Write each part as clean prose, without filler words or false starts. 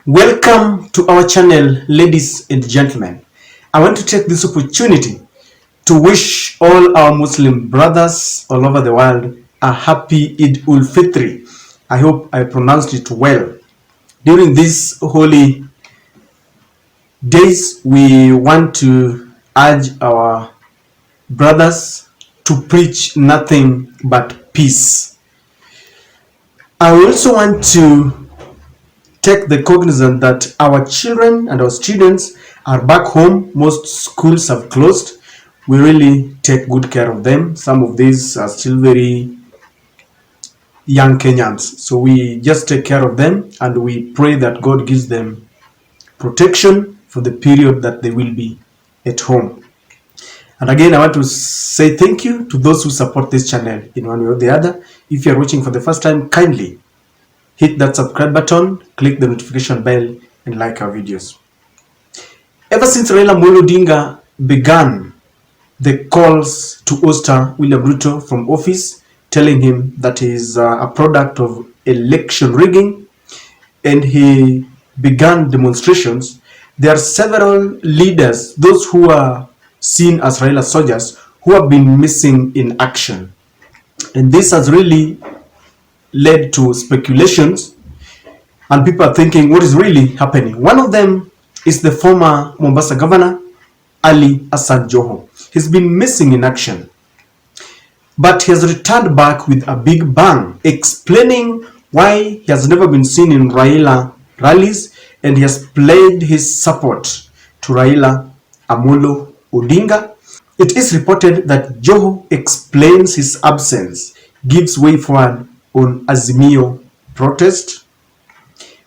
Welcome to our channel, ladies and gentlemen. I want to take this opportunity to wish all our Muslim brothers all over the world a happy Eid ul-Fitr. I hope I pronounced it well. During these holy days, we want to urge our brothers to preach nothing but peace. I also want to take the cognizance that our children and our students are back home. Most schools have closed. We really take good care of them. Some of these are still very young Kenyans, so we just take care of them and we pray that God gives them protection for the period that they will be at home. And again, I want to say thank you to those who support this channel in one way or the other. If you're watching for the first time, kindly hit that subscribe button, click the notification bell, and like our videos. Ever since Raila Amolo Odinga began the calls to ouster William Ruto from office, telling him that he is a product of election rigging, and he began demonstrations, there are several leaders, those who are seen as Raila soldiers, who have been missing in action. And this has really led to speculations, and people are thinking what is really happening. One of them is the former Mombasa governor, Ali Hassan Joho. He's been missing in action, but he has returned back with a big bang, explaining why he has never been seen in Raila rallies, and he has pledged his support to Raila Amolo Odinga. It is reported that Joho explains his absence, gives way forward on Azimio protest.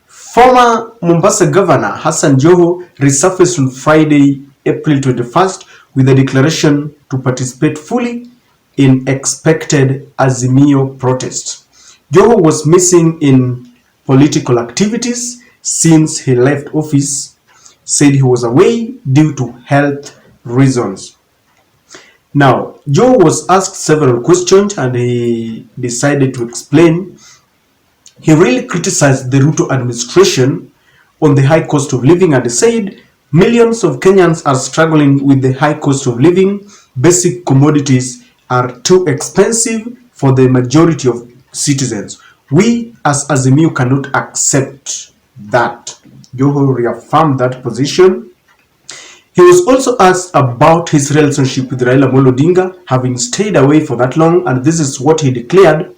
Former Mombasa Governor Hassan Joho resurfaced on Friday, April 21st with a declaration to participate fully in expected Azimio protest. Joho was missing in political activities since he left office, said he was away due to health reasons. Now, Joe was asked several questions and he decided to explain. He really criticized the Ruto administration on the high cost of living, and he said millions of Kenyans are struggling with the high cost of living. Basic commodities are too expensive for the majority of citizens. We as Azimio cannot accept that. Joho reaffirmed that position. He was also asked about his relationship with Raila Amolo Odinga, having stayed away for that long, and this is what he declared.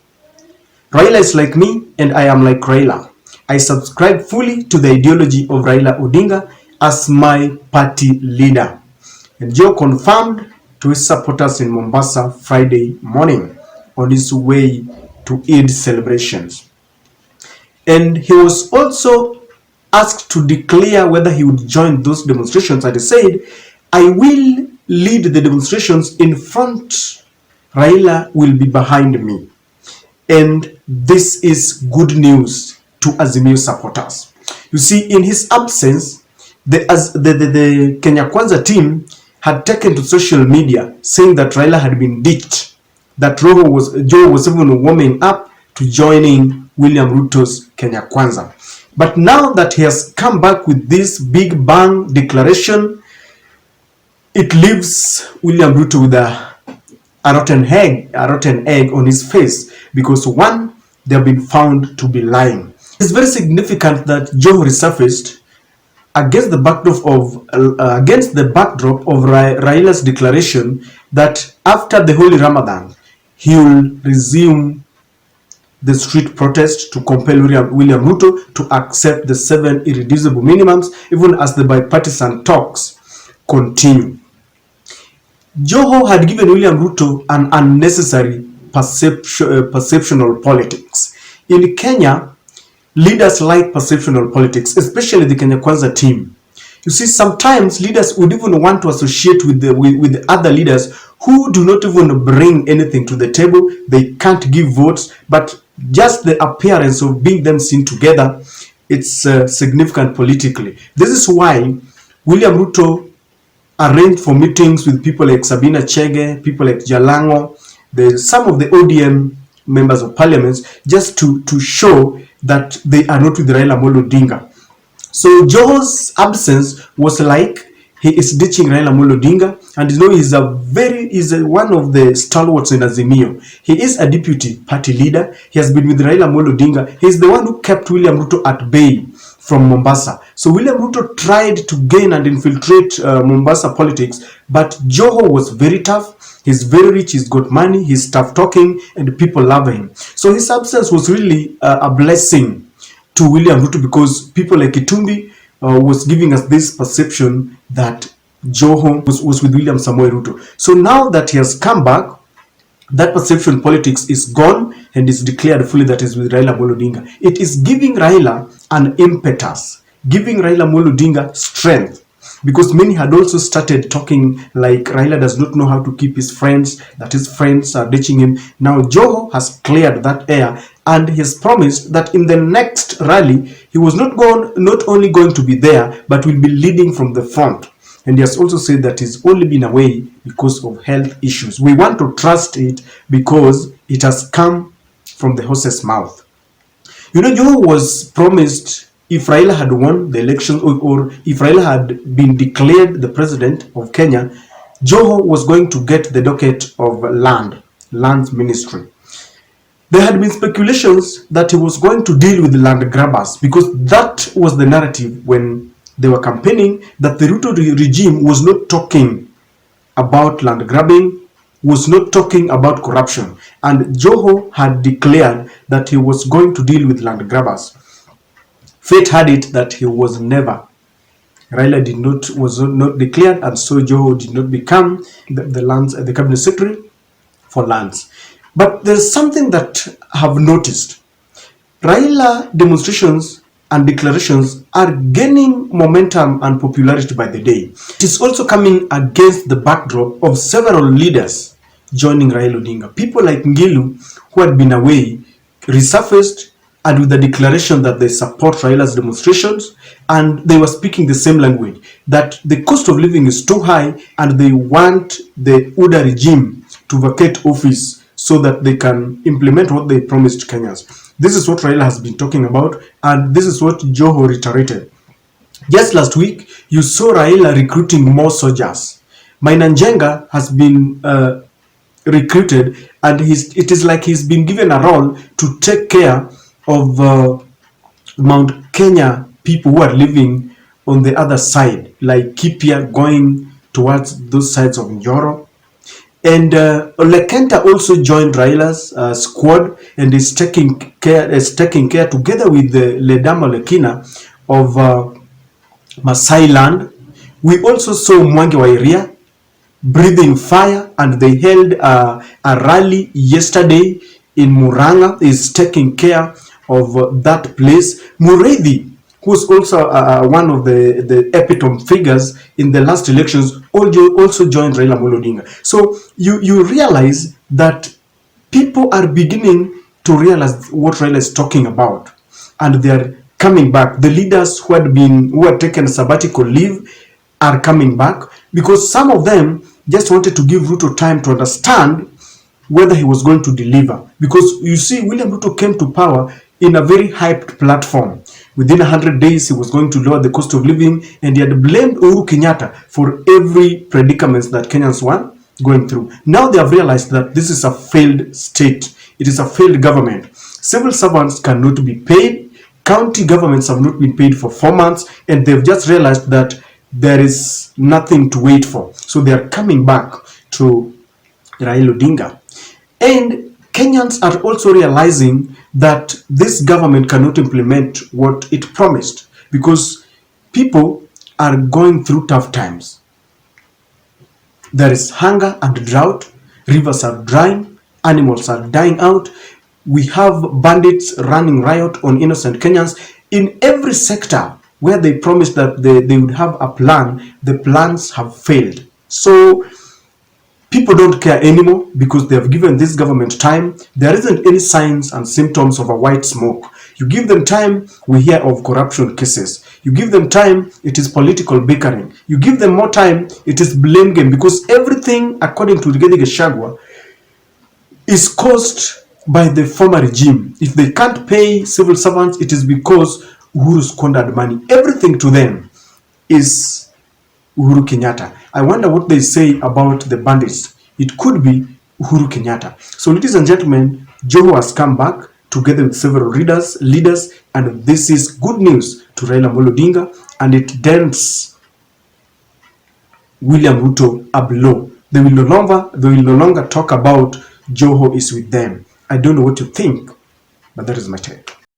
Raila is like me and I am like Raila. I subscribe fully to the ideology of Raila Odinga as my party leader. And Joe confirmed to his supporters in Mombasa Friday morning on his way to Eid celebrations. And he was also asked to declare whether he would join those demonstrations, and he said, I will lead the demonstrations in front. Raila will be behind me. And this is good news to Azimio supporters. You see, in his absence, the Kenya Kwanza team had taken to social media saying that Raila had been ditched, that Joho was even warming up to joining William Ruto's Kenya Kwanza. But now that he has come back with this big bang declaration, it leaves William Ruto with a rotten egg on his face, because one, they have been found to be lying. It's very significant that Joho resurfaced against the backdrop of Raila's declaration that after the Holy Ramadan, he will resume the street protest to compel William Ruto to accept the 7 irreducible minimums, even as the bipartisan talks continue. Joho had given William Ruto an unnecessary perceptional politics. In Kenya, leaders like perceptional politics, especially the Kenya Kwanza team. You see, sometimes leaders would even want to associate with the other leaders who do not even bring anything to the table. They can't give votes, but just the appearance of being them seen together, it's significant politically. This is why William Ruto arranged for meetings with people like Sabina Chege, people like Jalango, some of the ODM members of parliament, just to show that they are not with Raila Amolo Odinga. So Joho's absence was like he is ditching Raila Amolo Odinga, and he's one of the stalwarts in Azimio. He is a deputy party leader. He has been with Raila Amolo Odinga. He's the one who kept William Ruto at bay from Mombasa. So William Ruto tried to gain and infiltrate Mombasa politics, but Joho was very tough. He's very rich, he's got money, he's tough talking, and people love him. So his absence was really a blessing to William Ruto, because people like Itumbi was giving us this perception that Joho was with William Samoei Ruto. So now that he has come back, that perception politics is gone and is declared fully that is with Raila Amolo Odinga. It is giving Raila an impetus, giving Raila Amolo Odinga strength, because many had also started talking like Raila does not know how to keep his friends, that his friends are ditching him. Now Joho has cleared that air, and he has promised that in the next rally he was not only going to be there, but will be leading from the front. And he has also said that he's only been away because of health issues. We want to trust it because it has come from the horse's mouth. You know, Joho was promised, if Raila had won the election, or if Raila had been declared the president of Kenya, Joho was going to get the docket of land ministry. There had been speculations that he was going to deal with the land grabbers, because that was the narrative when they were campaigning, that the Ruto regime was not talking about land grabbing, was not talking about corruption. And Joho had declared that he was going to deal with land grabbers. Fate had it that he was never. Raila was not declared, and so Joho did not become the cabinet secretary for lands. But there's something that I have noticed. Raila demonstrations and declarations are gaining momentum and popularity by the day. It is also coming against the backdrop of several leaders joining Raila Odinga. People like Ngilu, who had been away, resurfaced, and with the declaration that they support Raila's demonstrations, and they were speaking the same language, that the cost of living is too high and they want the UDA regime to vacate office so that they can implement what they promised Kenyans. This is what Raila has been talking about, and this is what Joho reiterated. Just last week, you saw Raila recruiting more soldiers. Mainanjenga has been recruited, and it is like he's been given a role to take care of Mount Kenya people who are living on the other side, like Kipia going towards those sides of Njoro. And Lekenta also joined Raila's squad and is taking care together with the Ledama Lekina of Masai land. We also saw Mwangi wa Iria breathing fire, and they held a rally yesterday in Muranga. Is taking care of that place. Mureithi, who's also one of the epitome figures in the last elections, also joined Raila Amolo Odinga. So you realize that people are beginning to realize what Raila is talking about, and they are coming back. The leaders who had taken sabbatical leave are coming back, because some of them just wanted to give Ruto time to understand whether he was going to deliver. Because you see, William Ruto came to power in a very hyped platform. Within 100 days, he was going to lower the cost of living, and he had blamed Uhuru Kenyatta for every predicament that Kenyans were going through. Now they have realized that this is a failed state. It is a failed government. Civil servants cannot be paid. County governments have not been paid for 4 months, and they've just realized that there is nothing to wait for. So they are coming back to Raila Odinga. And Kenyans are also realizing that this government cannot implement what it promised, because people are going through tough times. There is hunger and drought, rivers are drying, animals are dying out. We have bandits running riot on innocent Kenyans. In every sector where they promised that they would have a plan, the plans have failed. So people don't care anymore because they have given this government time. There isn't any signs and symptoms of a white smoke. You give them time, we hear of corruption cases. You give them time, it is political bickering. You give them more time, it is blame game, because everything, according to Rigathi Gachagua, is caused by the former regime. If they can't pay civil servants, it is because Uhuru squandered money. Everything to them is Uhuru Kenyatta. I wonder what they say about the bandits. It could be Uhuru Kenyatta. So ladies and gentlemen, Joho has come back together with several leaders, and this is good news to Raila Amolo Odinga, and it dents William Ruto a blow. They will no longer talk about Joho is with them. I don't know what you think, but that is my take.